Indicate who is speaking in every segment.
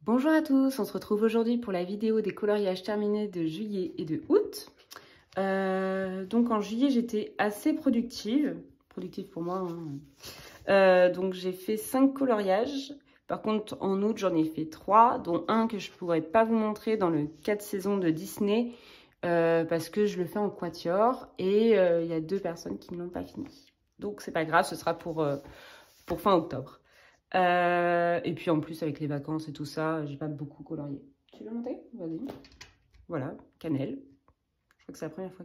Speaker 1: Bonjour à tous, on se retrouve aujourd'hui pour la vidéo des coloriages terminés de juillet et de août. Donc en juillet j'étais assez productive pour moi. Donc j'ai fait 5 coloriages. Par contre en août j'en ai fait 3, dont un que je ne pourrais pas vous montrer dans le 4 saisons de Disney parce que je le fais en quatuor et il y a 2 personnes qui ne l'ont pas fini. Donc c'est pas grave, ce sera pour fin octobre. Et puis en plus avec les vacances et tout ça, j'ai pas beaucoup colorié. Tu veux monter? Vas-y. Voilà, cannelle. Je crois que c'est la première fois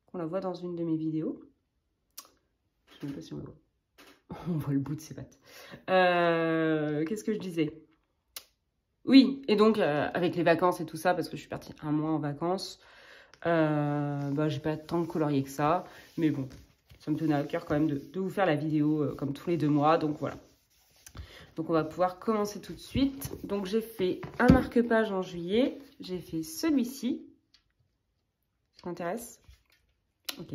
Speaker 1: qu'on la voit dans une de mes vidéos. Je sais même pas si on la voit. On voit le bout de ses pattes. Qu'est-ce que je disais? Oui, et donc avec les vacances et tout ça, parce que je suis partie un mois en vacances, j'ai pas tant de colorier que ça. Mais bon, ça me tenait à cœur quand même de vous faire la vidéo comme tous les 2 mois, donc voilà. Donc on va pouvoir commencer tout de suite. Donc j'ai fait un marque-page en juillet. J'ai fait celui-ci. Ça t'intéresse? Ok.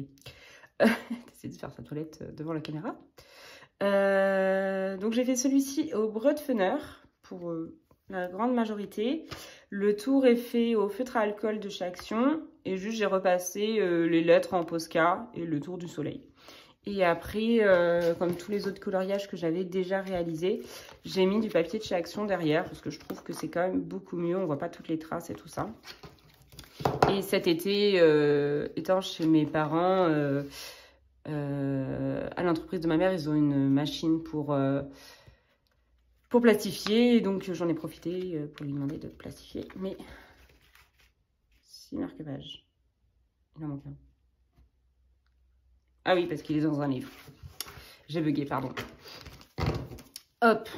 Speaker 1: T'essaies de faire sa toilette devant la caméra. Donc j'ai fait celui-ci au Brodfenner pour la grande majorité. Le tour est fait au feutre à alcool de chez Action. Et juste j'ai repassé les lettres en Posca et le tour du soleil. Et après, comme tous les autres coloriages que j'avais déjà réalisés, j'ai mis du papier de chez Action derrière parce que je trouve que c'est quand même beaucoup mieux. On voit pas toutes les traces et tout ça. Et cet été, étant chez mes parents, à l'entreprise de ma mère, ils ont une machine pour plastifier. Et donc, j'en ai profité pour lui demander de plastifier. Mais 6 marque-pages. Il en manque un. Ah oui, parce qu'il est dans un livre. J'ai bugué, pardon. Hop.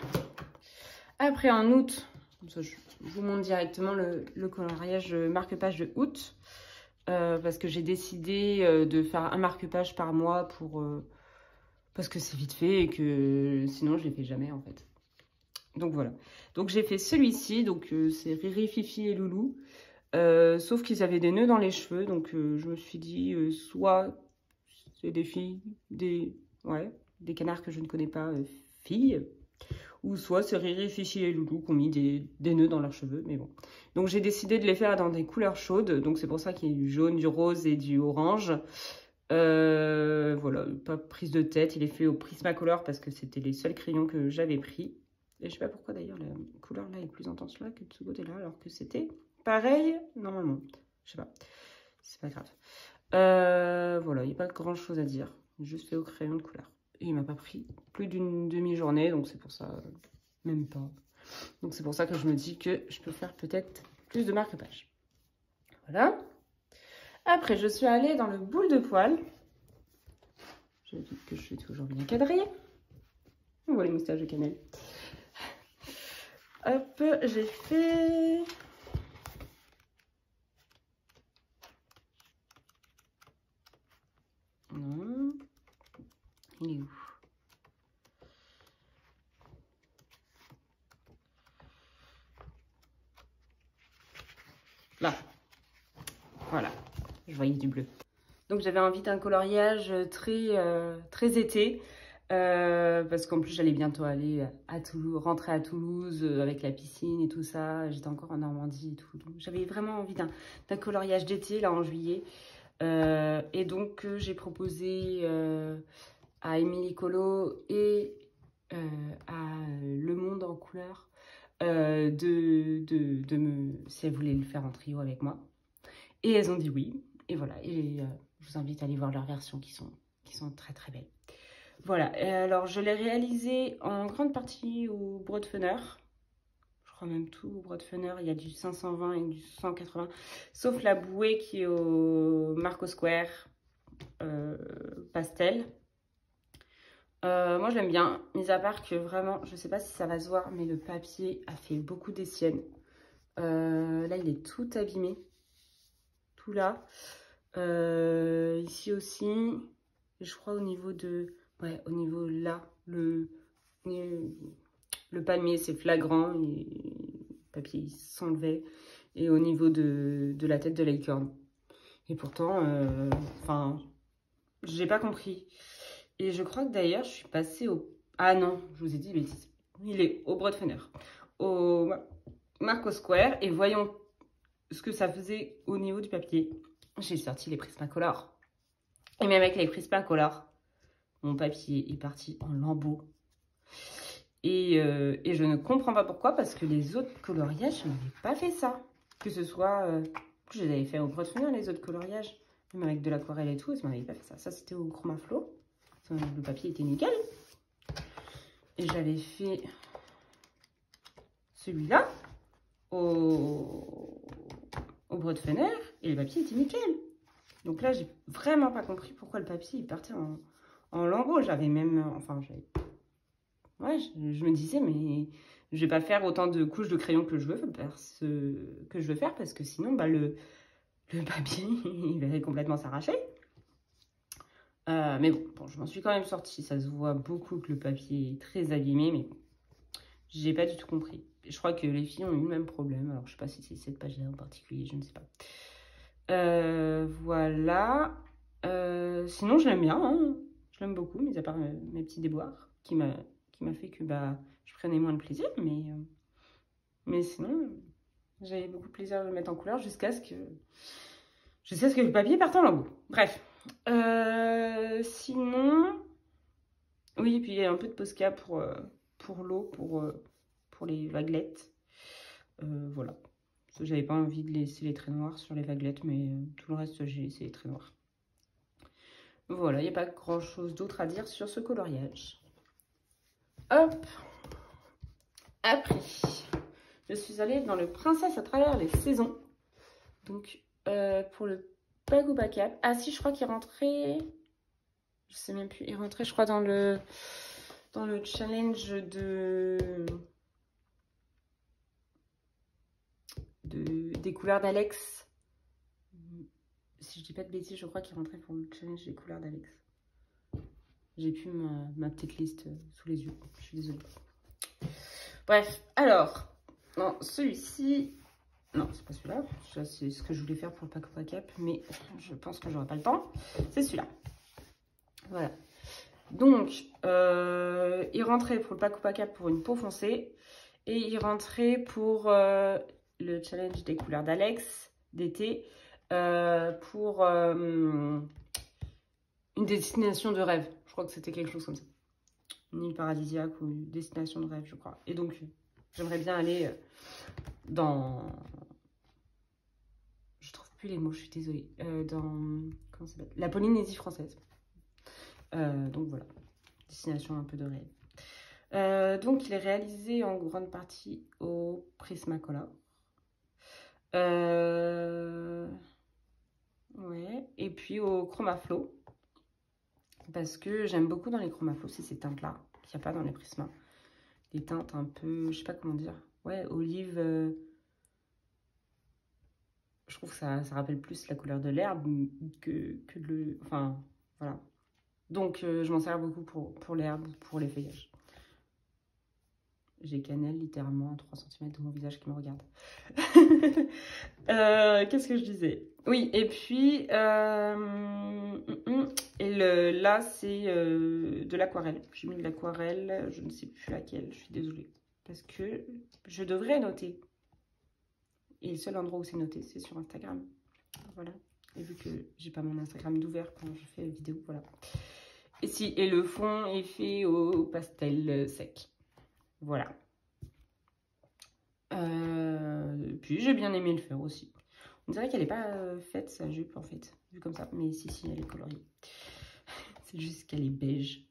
Speaker 1: Après, en août, je vous montre directement le coloriage marque-page de août. Parce que j'ai décidé de faire un marque-page par mois parce que c'est vite fait et que sinon, je ne les fais jamais, en fait. Donc, voilà. Donc, j'ai fait celui-ci. Donc, c'est Riri, Fifi et Loulou. Sauf qu'ils avaient des nœuds dans les cheveux. Donc, je me suis dit, soit c'est des filles, des canards que je ne connais pas, filles. Ou soit c'est Riri, Fifi et Loulou qui ont mis des nœuds dans leurs cheveux, mais bon. Donc j'ai décidé de les faire dans des couleurs chaudes, donc c'est pour ça qu'il y a du jaune, du rose et du orange. Voilà, pas prise de tête, il est fait au Prismacolor parce que c'était les seuls crayons que j'avais pris. Et je sais pas pourquoi d'ailleurs la couleur là est plus intense là que de ce côté-là, alors que c'était pareil normalement. Je sais pas, c'est pas grave. Voilà, il n'y a pas grand chose à dire, juste fait au crayon de couleur. Et il m'a pas pris plus d'une demi-journée, donc c'est pour ça, même pas. Donc c'est pour ça que je me dis que je peux faire peut-être plus de marque-page. Voilà. Après, je suis allée dans le boule de poil. Je dis que je suis toujours bien cadrée. On voit les moustaches de cannelle. Hop, j'ai fait... Non. Il est où? Là. Voilà. Je voyais du bleu. Donc j'avais envie d'un coloriage très été. Parce qu'en plus j'allais bientôt aller à Toulouse, rentrer à Toulouse avec la piscine et tout ça. J'étais encore en Normandie et tout. Donc j'avais vraiment envie d'un coloriage d'été là en juillet. Et donc j'ai proposé à Émilie Colo et à Le Monde en couleur si elles voulaient le faire en trio avec moi. Et elles ont dit oui. Et voilà. Et je vous invite à aller voir leurs versions qui sont très très belles. Voilà. Et alors je l'ai réalisé en grande partie au Brodfenner. Je crois même tout au Brodfenner. Il y a du 520 et du 180. Sauf la bouée qui est au Marco Square pastel. Moi je l'aime bien, mis à part que vraiment, je sais pas si ça va se voir, mais le papier a fait beaucoup d'essienne. Là il est tout abîmé, tout là. Ici aussi, je crois au niveau de, ouais, au niveau là, le palmier c'est flagrant, et le papier s'enlevait, et au niveau de la tête de la licorne. Et pourtant, enfin, j'ai pas compris. Et je crois que d'ailleurs, je suis passée au... Ah non, je vous ai dit bêtises. Il est au Brodfenner. Marco Square et voyons ce que ça faisait au niveau du papier. J'ai sorti les Prismacolor. Et même avec les Prismacolor, mon papier est parti en lambeaux. Et je ne comprends pas pourquoi, parce que les autres coloriages, je n'avais pas fait ça. Que ce soit... je les avais fait au Bretonneux, les autres coloriages. Même avec de l'aquarelle et tout, je n'avais pas fait ça. Ça, c'était au Chromaflo. Le papier était nickel. Et j'avais fait celui-là au Bretonneux et le papier était nickel. Donc là, j'ai vraiment pas compris pourquoi le papier est parti en lambeaux. J'avais même... Enfin, ouais, je me disais, mais je vais pas faire autant de couches de crayon que je veux faire, parce que sinon, bah, le papier, il va complètement s'arracher. Mais bon, je m'en suis quand même sortie. Ça se voit beaucoup que le papier est très abîmé, mais j'ai pas du tout compris. Je crois que les filles ont eu le même problème. Alors, je sais pas si c'est cette page-là en particulier, je ne sais pas. Voilà. Sinon, je l'aime bien. Hein. Je l'aime beaucoup, mis à part mes petits déboires qui m'a fait que bah, je prenais moins de plaisir. Mais sinon, j'avais beaucoup de plaisir à le mettre en couleur jusqu'à ce que le papier parte en lambeaux. Bref. Sinon, oui, et puis il y a un peu de Posca pour l'eau, pour les vaguelettes. Voilà. J'avais pas envie de laisser les traits noirs sur les vaguelettes, mais tout le reste, j'ai laissé les traits noirs. Voilà, il n'y a pas grand chose d'autre à dire sur ce coloriage. Hop. Après, je suis allée dans le Princesse à travers les saisons. Donc, pour le Paco Cap. Ah si, je crois qu'il rentrait... Je sais même plus. Il rentrait, je crois, dans le challenge des couleurs d'Alex. Si je dis pas de bêtises, je crois qu'il rentrait pour le challenge des couleurs d'Alex. J'ai plus ma petite liste sous les yeux. Je suis désolée. Bref, alors, non, celui-ci... Non, c'est pas celui-là. C'est ce que je voulais faire pour le Paco Cap, mais je pense que j'aurai pas le temps. C'est celui-là. Voilà. Donc, il rentrait pour le Paco Cap pour une peau foncée. Et il rentrait pour le challenge des couleurs d'Alex d'été. Pour une destination de rêve. Je crois que c'était quelque chose comme ça. Une île paradisiaque ou une destination de rêve, je crois. Et donc, j'aimerais bien aller dans... Je trouve plus les mots, je suis désolée. Dans... Comment ça s'appelle? La Polynésie française. Donc voilà. Destination un peu de rêve. Donc, il est réalisé en grande partie au Prismacolor. Ouais. Et puis au Chromaflo. Parce que j'aime beaucoup dans les Chromaflo, c'est ces teintes-là qu'il n'y a pas dans les Prisma. Des teintes un peu, je sais pas comment dire. Ouais, olive. Je trouve que ça rappelle plus la couleur de l'herbe que de... Enfin, voilà. Donc, je m'en sers beaucoup pour l'herbe, pour les feuillages. J'ai cannelle littéralement à 3 cm de mon visage qui me regarde. Qu'est-ce que je disais? Oui, et puis, là, c'est de l'aquarelle. J'ai mis de l'aquarelle, je ne sais plus laquelle, je suis désolée. Parce que je devrais noter. Et le seul endroit où c'est noté, c'est sur Instagram. Voilà. Et vu que j'ai pas mon Instagram d'ouvert quand je fais la vidéo, voilà. Et si, et le fond est fait au pastel sec. Voilà. Puis j'ai bien aimé le faire aussi. On dirait qu'elle n'est pas faite sa jupe en fait, vu comme ça. Mais si, elle est coloriée. C'est juste qu'elle est beige.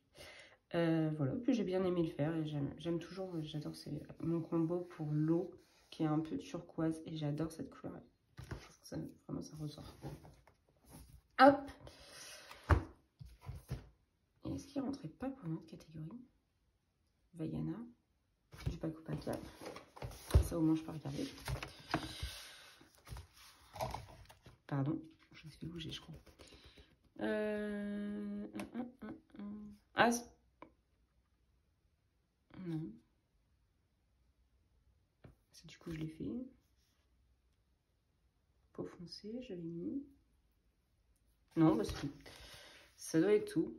Speaker 1: Voilà, puis j'ai bien aimé le faire. Et j'aime toujours, j'adore mon combo pour l'eau qui est un peu turquoise. Et j'adore cette couleur. Je trouve que ça, vraiment ça ressort. Hop! Et est-ce qu'il ne rentrait pas pour une autre catégorie? Vaiana, du Paco Cap. Ça au moins je peux regarder. Pardon, je me suis bougée je crois. Ah, non. Ça du coup je l'ai fait. Peau foncée, je l'ai mis. Non, bah c'est tout. Ça doit être tout.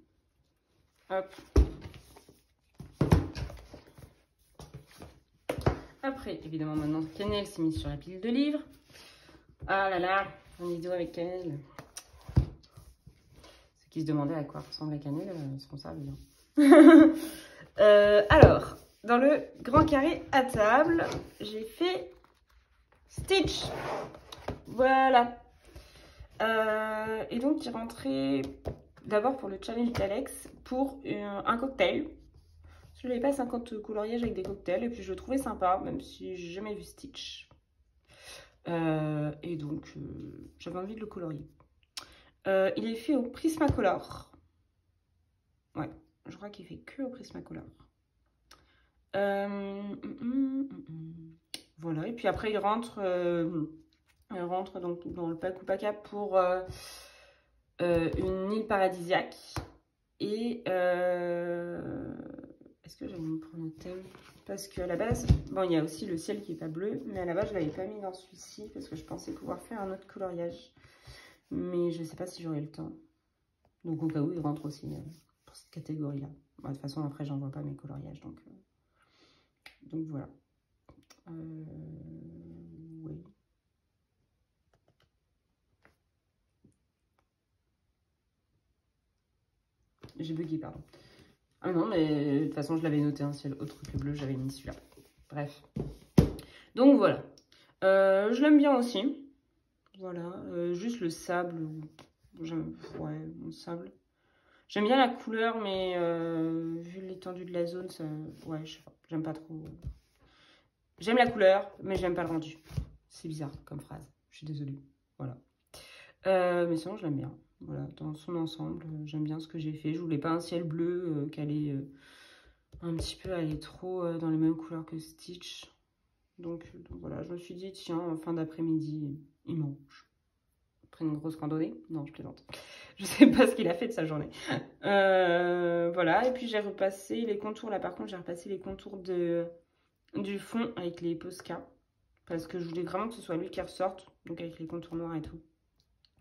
Speaker 1: Hop. Après, évidemment, maintenant, Cannelle s'est mise sur la pile de livres. Ah là là, une vidéo avec Cannelle. Ceux qui se demandaient à quoi ressemble la Cannelle, ils seront servis. Alors, dans le grand carré à table, j'ai fait Stitch. Voilà. Et donc, j'ai rentré d'abord pour le challenge d'Alex pour un cocktail. Je n'avais pas 50 coloriages avec des cocktails et puis je le trouvais sympa, même si j'ai jamais vu Stitch. Et donc, j'avais envie de le colorier. Il est fait au Prismacolor. Ouais, je crois qu'il fait que au Prismacolor. Voilà, et puis après il rentre donc dans le pack ou pack pour une île paradisiaque. Et est-ce que j'avais mis pour notre thème? Parce qu'à la base, bon, il y a aussi le ciel qui n'est pas bleu, mais à la base je ne l'avais pas mis dans celui-ci parce que je pensais pouvoir faire un autre coloriage. Mais je ne sais pas si j'aurai le temps. Donc au cas où, il rentre aussi pour cette catégorie-là. Bon, de toute façon, après, j'en vois pas mes coloriages. Donc voilà. Oui. J'ai bugué, pardon. Ah non, mais de toute façon, je l'avais noté un ciel autre que bleu. J'avais mis celui-là. Bref. Donc voilà. Je l'aime bien aussi. Voilà. Juste le sable. Ouais, mon sable. J'aime bien la couleur, mais vu l'étendue de la zone, ça... ouais, je sais pas. J'aime pas trop. J'aime la couleur, mais j'aime pas le rendu. C'est bizarre comme phrase. Je suis désolée. Voilà. Mais sinon, je l'aime bien. Voilà, dans son ensemble, j'aime bien ce que j'ai fait. Je voulais pas un ciel bleu qui allait un petit peu aller trop dans les mêmes couleurs que Stitch. Donc voilà, je me suis dit, tiens, en fin d'après-midi, il mange. Après une grosse randonnée. Non, je plaisante. Je sais pas ce qu'il a fait de sa journée. Voilà, et puis j'ai repassé les contours. Là, par contre, j'ai repassé les contours du fond avec les Posca. Parce que je voulais vraiment que ce soit lui qui ressorte. Donc avec les contours noirs et tout.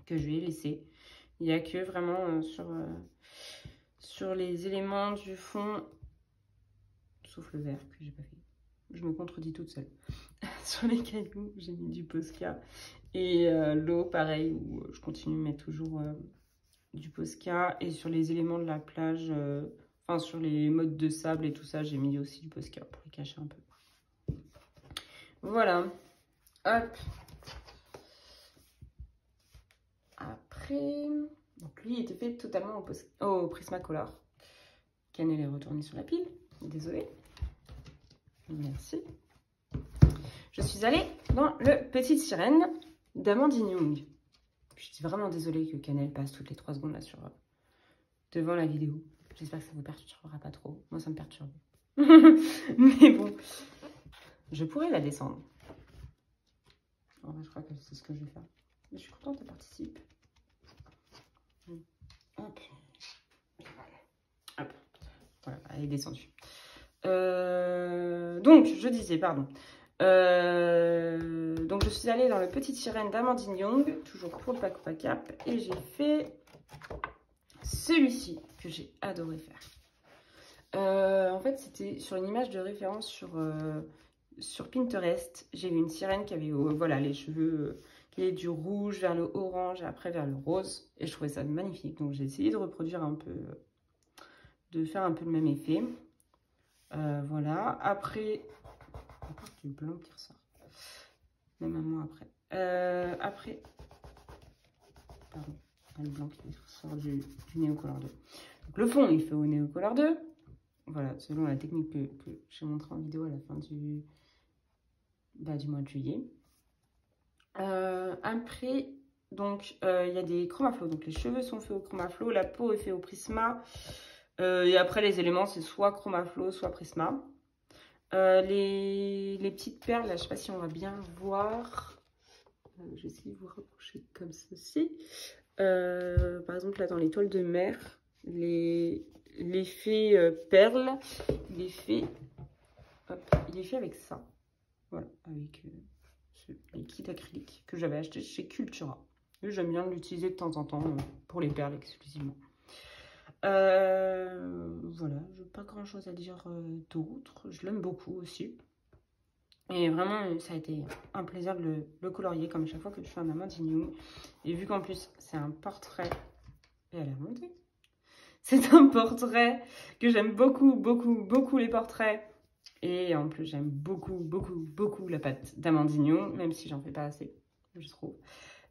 Speaker 1: Que je vais laisser. Il n'y a que vraiment sur les éléments du fond, sauf le vert que j'ai pas fait. Je me contredis toute seule. Sur les cailloux, j'ai mis du Posca. Et l'eau, pareil, où je continue de mettre toujours du Posca. Et sur les éléments de la plage, enfin sur les modes de sable et tout ça, j'ai mis aussi du Posca pour les cacher un peu. Voilà. Hop. Après, donc lui était fait totalement au Prismacolor. Cannelle est retournée sur la pile. Désolée. Merci. Je suis allée dans le Petite Sirène d'Amandine Young. Je suis vraiment désolée que Cannelle passe toutes les 3 secondes là devant la vidéo. J'espère que ça ne vous perturbera pas trop. Moi, ça me perturbe. Mais bon, je pourrais la descendre. Oh, je crois que c'est ce que je vais faire. Mais je suis contente qu'elle participe. Hop. Hop. Voilà, elle est descendue. Donc, je disais, pardon. Donc, je suis allée dans le Petite Sirène d'Amandine Young, toujours pour le Pack Pack Cap, et j'ai fait celui-ci que j'ai adoré faire. En fait, c'était sur une image de référence sur Pinterest. J'ai vu une sirène qui avait voilà, les cheveux qui allaient du rouge vers le orange et après vers le rose. Et je trouvais ça magnifique. Donc, j'ai essayé de reproduire un peu, de faire un peu le même effet. Voilà. Après, encore du blanc qui ressort. Même un mois après. Après, pardon, le blanc qui ressort du Neocolor 2. Donc, le fond, il fait au Neocolor 2. Voilà, selon la technique que j'ai montré en vidéo à la fin du mois de juillet. Après, donc, il y a des chromaflows. Donc, les cheveux sont faits au chromaflow, la peau est faite au prisma. Et après, les éléments, c'est soit chromaflow, soit prisma. Les petites perles, là, je ne sais pas si on va bien voir. Je vais essayer de vous rapprocher comme ceci. Par exemple, là, dans les toiles de mer, l'effet perle, il est fait avec ça. Voilà, avec ce liquide acrylique que j'avais acheté chez Cultura. J'aime bien l'utiliser de temps en temps pour les perles exclusivement. Voilà, je n'ai pas grand chose à dire d'autre. Je l'aime beaucoup aussi. Et vraiment, ça a été un plaisir de le colorier, comme à chaque fois que je fais un Amandignou. Et vu qu'en plus, c'est un portrait... Et elle a monté. C'est un portrait que j'aime beaucoup, beaucoup, beaucoup les portraits. Et en plus, j'aime beaucoup, beaucoup, beaucoup la pâte d'Amandignou, même si j'en fais pas assez, je trouve.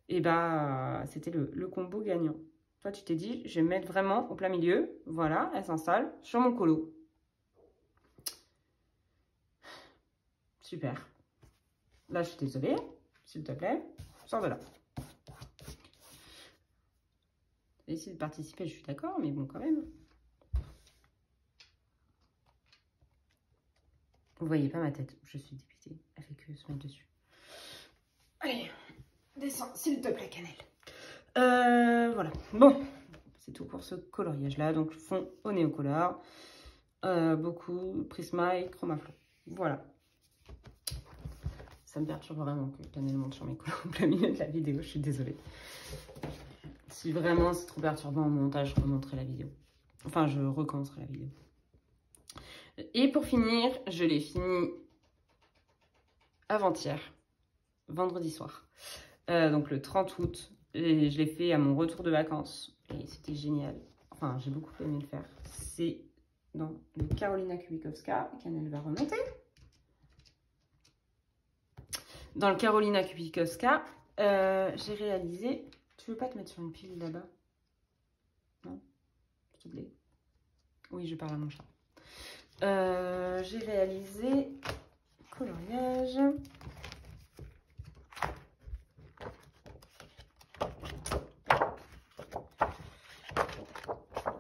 Speaker 1: Et bah, c'était le combo gagnant. Toi, tu t'es dit, je vais me mettre vraiment au plein milieu. Voilà, elle s'installe sur mon colo. Super. Là, je suis désolée. S'il te plaît, sors de là. J'ai essayé de participer, je suis d'accord, mais bon, quand même. Vous voyez pas ma tête, je suis dépitée. Elle fait que se mettre dessus. Allez, descends, s'il te plaît, cannelle. Voilà. Bon, c'est tout pour ce coloriage-là. Donc, fond au néocolor. Beaucoup Prisma et Chromaflow. Voilà. Ça me perturbe vraiment que Cannelle monte sur mes couleurs au plein milieu de la vidéo. Je suis désolée. Si vraiment c'est trop perturbant au montage, je remonterai la vidéo. Enfin, je recommencerai la vidéo. Et pour finir, je l'ai fini avant-hier, vendredi soir. Donc le 30 août. Et je l'ai fait à mon retour de vacances. Et c'était génial. Enfin, j'ai beaucoup aimé le faire. C'est dans le Karolina Kubikowska. Cannelle va remonter. Dans le Karolina Kubikowska, j'ai réalisé... Tu veux pas te mettre sur une pile là-bas? Non? S'il te plaît. Oui, je parle à mon chat. J'ai réalisé coloriage.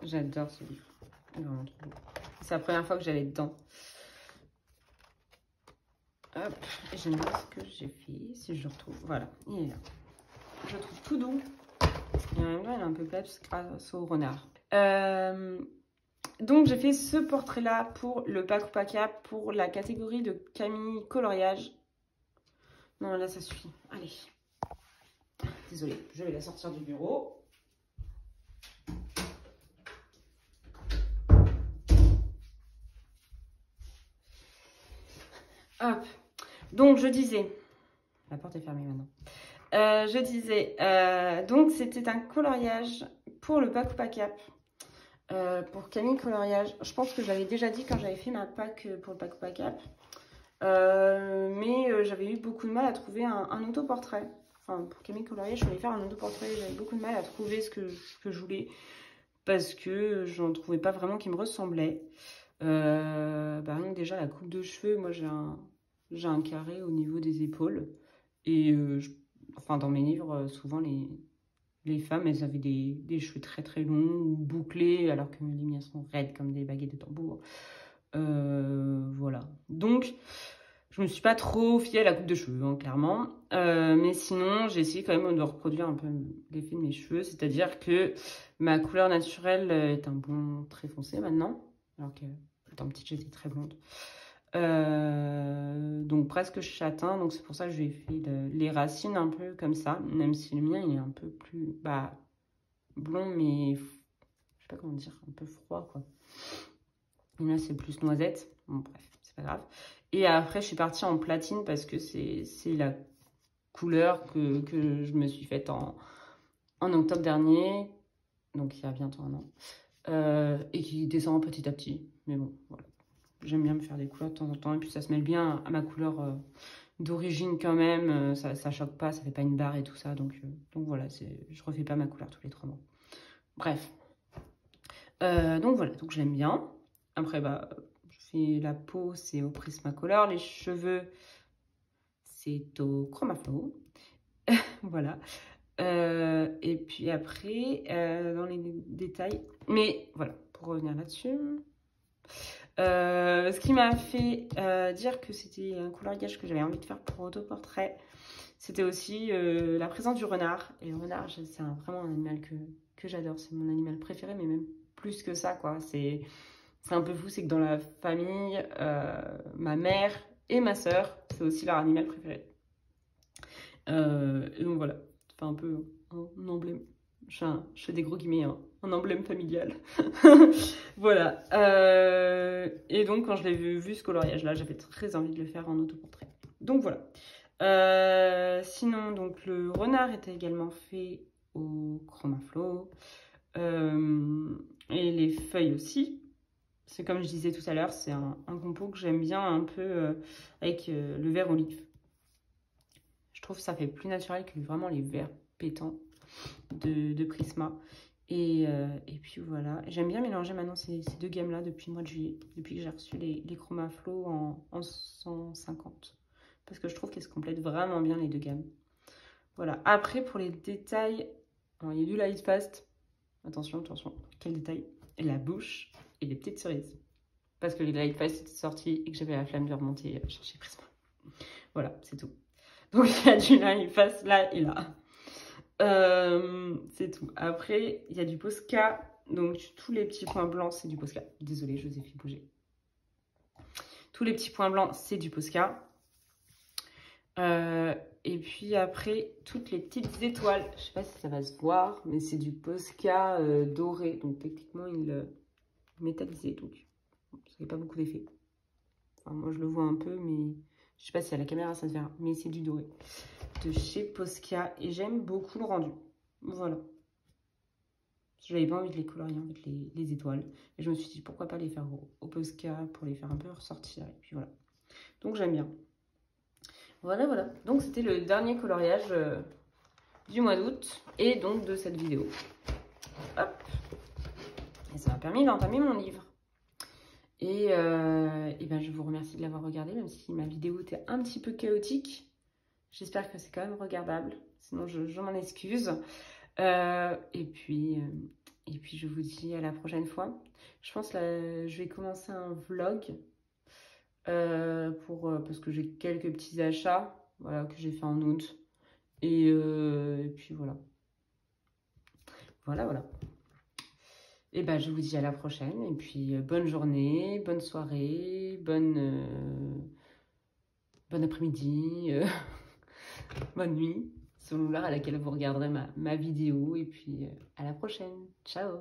Speaker 1: J'adore ce livre. Il est vraiment trop beau. C'est la première fois que j'allais dedans. Hop, j'aime bien ce que j'ai fait. Si je le retrouve, voilà, il est là. Je le trouve tout doux. Et en même temps, il est un peu plat grâce au renard. Donc, j'ai fait ce portrait-là pour le Paku Paka, pour la catégorie de Camille coloriage. Non, là, ça suffit. Allez. Désolée, je vais la sortir du bureau. Hop. Donc, je disais... La porte est fermée maintenant. Je disais... donc, c'était un coloriage pour le Paku Paka. Pour Camille coloriage. Je pense que je l'avais déjà dit quand j'avais fait ma pack pour le Paku Paka. Mais j'avais eu beaucoup de mal à trouver un autoportrait. Enfin, pour Camille coloriage, je voulais faire un autoportrait. J'avais beaucoup de mal à trouver ce que je voulais. Parce que j'en trouvais pas vraiment qui me ressemblait. Déjà, la coupe de cheveux, moi j'ai un carré au niveau des épaules. Et enfin, dans mes livres, souvent les femmes, elles avaient des cheveux très très longs ou bouclés, alors que les miens sont raides comme des baguettes de tambour. Voilà. Donc, je me suis pas trop fiée à la coupe de cheveux, hein, clairement. Mais sinon, j'ai essayé quand même de reproduire un peu l'effet de mes cheveux. C'est-à-dire que ma couleur naturelle est un blond très foncé maintenant. Alors que étant petite, j'étais très blonde. Donc presque châtain. Donc c'est pour ça que je lui ai fait les racines un peu comme ça. Même si le mien, il est un peu plus blond, mais je sais pas comment dire, un peu froid, quoi. Et là, c'est plus noisette. Bon, bref, c'est pas grave. Et après, je suis partie en platine parce que c'est la couleur que je me suis faite en octobre dernier. Donc, il y a bientôt un an. Et qui descend petit à petit. Mais bon, voilà. J'aime bien me faire des couleurs de temps en temps. Et puis, ça se mêle bien à ma couleur d'origine quand même. Ça choque pas, ça fait pas une barre et tout ça. Donc voilà, je refais pas ma couleur tous les 3 mois. Bref. Donc voilà, donc j'aime bien. Après, je fais la peau, c'est au Prismacolor. Les cheveux, c'est au Chromaflow. Voilà. Et puis après, dans les détails... Mais voilà, pour revenir là-dessus... ce qui m'a fait dire que c'était un coloriage que j'avais envie de faire pour autoportrait, c'était aussi la présence du renard. Et le renard, c'est vraiment un animal que j'adore. C'est mon animal préféré, mais même plus que ça, quoi. C'est un peu fou, c'est que dans la famille, ma mère et ma sœur, c'est aussi leur animal préféré. Et donc voilà, c'est un peu un emblème. Je fais des gros guillemets, hein. Un emblème familial. Voilà. Et donc, quand je l'ai vu ce coloriage-là, j'avais très envie de le faire en autoportrait. Donc voilà. Sinon, donc le renard était également fait au Chromaflow. Et les feuilles aussi. C'est comme je disais tout à l'heure, c'est un compo que j'aime bien un peu avec le vert olive. Je trouve que ça fait plus naturel que vraiment les verts pétants de Prisma. Et puis voilà, j'aime bien mélanger maintenant ces deux gammes-là depuis le mois de juillet, depuis que j'ai reçu les Chromaflow en 150. Parce que je trouve qu'elles se complètent vraiment bien les deux gammes. Voilà, après pour les détails, alors, il y a du Light Fast. Attention, attention, quel détail? Et la bouche et les petites cerises. Parce que les Light Fast étaient sortis et que j'avais la flemme de remonter chercher Prisma. Voilà, c'est tout. Donc il y a du Light Fast là et là. C'est tout. Après, il y a du Posca. Donc, tous les petits points blancs, c'est du Posca. Désolée, je vous ai fait bouger. Tous les petits points blancs, c'est du Posca. Et puis après, toutes les petites étoiles. Je sais pas si ça va se voir, mais c'est du Posca doré. Donc, techniquement, il métallisé. Donc, ça n'a pas beaucoup d'effet. Enfin, moi, je le vois un peu, mais je sais pas si à la caméra, ça se verra. Mais c'est du doré. De chez Posca. Et j'aime beaucoup le rendu. Voilà. J'avais pas envie de les colorier avec les étoiles. Et je me suis dit, pourquoi pas les faire au Posca pour les faire un peu ressortir. Et puis voilà. Donc j'aime bien. Voilà, voilà. Donc c'était le dernier coloriage du mois d'août. Et donc de cette vidéo. Hop. Et ça m'a permis d'entamer mon livre. Et ben, je vous remercie de l'avoir regardé, même si ma vidéo était un petit peu chaotique. J'espère que c'est quand même regardable. Sinon, je m'en excuse. Et puis, je vous dis à la prochaine fois. Je pense que je vais commencer un vlog parce que j'ai quelques petits achats voilà, que j'ai fait en août. Et puis voilà. Voilà, voilà. Et ben, je vous dis à la prochaine. Et puis, bonne journée, bonne soirée, bon après-midi, bonne nuit, selon l'heure à laquelle vous regarderez ma vidéo. Et puis, à la prochaine. Ciao!